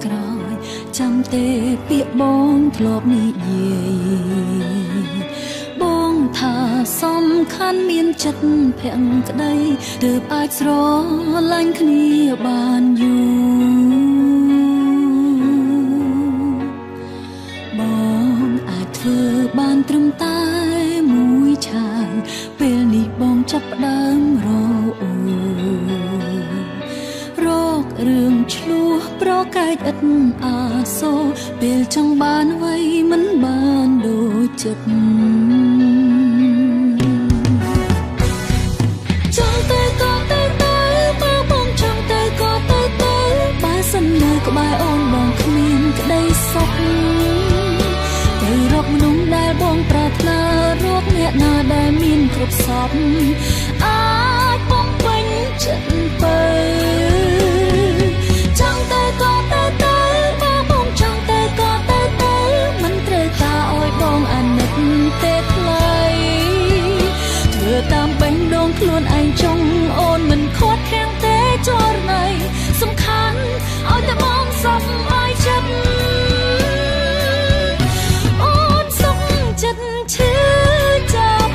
ក្រោយចាំទេពាក្យបងធ្លាប់និយាយបងថាសំខាន់មានចិត្តភក្តីទើបអាចស្រឡាញ់គ្នាបានយូរបងអាចធ្វើបានត្រឹមតែមួយឆាវពេលនេះបងចាប់ផ្ដើមរអូរករឿងឆ្លោះប្រកែកឥតអាសូរពេលចង់បានអ្វីមិនបានដូចចិត្តចង់ទៅក៏ទៅបើបងចង់ទៅក៏ទៅបើសិននៅក្បែរអូនបងគ្មានក្តីសុខទៅរកមនុស្សដែលបងប្រាថ្នារកអ្នកណាដែលមានគ្រប់សពអាចបំពេញចិត្តបើចង់ទៅក៏ទៅបើបងចង់ទៅក៏ទៅមិនត្រូវការឲ្យបងអាណិតទេថ្លៃធ្វើតាមបេះដូងខ្លួនឯងចង់អូនមិនខាត់ខាំងទេចរណៃសំខាន់ឲ្យតែបងសុខឲ្យចិត្តអូនសុខចិត្តឈឺចាប់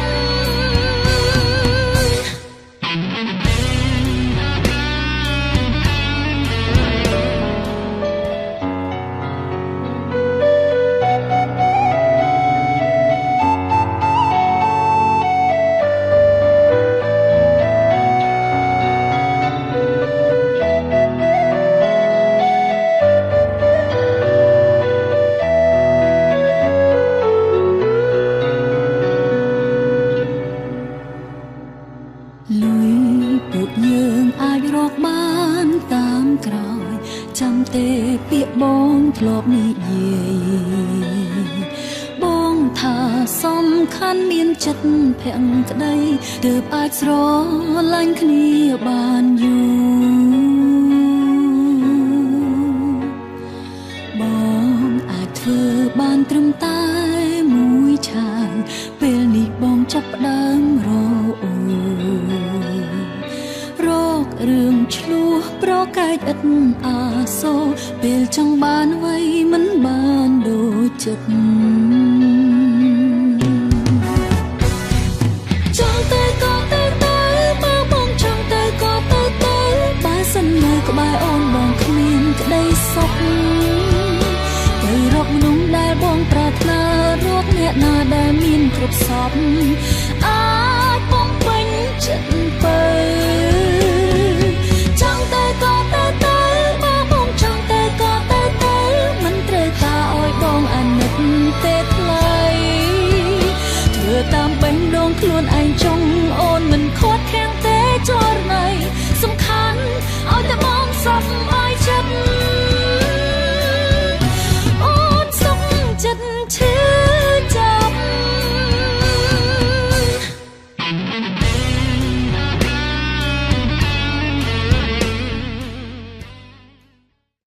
លុយពួកយើងអាចរកបានតាមក្រោយចាំទេពាក្យបងធ្លាប់និយាយបងថាសំខាន់មានចិត្តភក្តីទើបអាចស្រឡាញ់គ្នាបានយូរបងអាចធ្វើបានត្រឹមតែមួយឆាវពេលនេះបងចាប់ផ្ដើមរអូរករឿងឆ្លោះប្រកែកឥតអាសូរពេលចង់បានអ្វីមិនបានដូចចិត្តចង់ទៅក៏ទៅបើបងចង់ទៅក៏ទៅបើសិននៅក្បែរអូនបងគ្មានក្តីសុខទៅរកមនុស្សដែលបងប្រាថ្នារកអ្នកណាដែលមានគ្រប់សពអាចបំពេញចិត្តបើ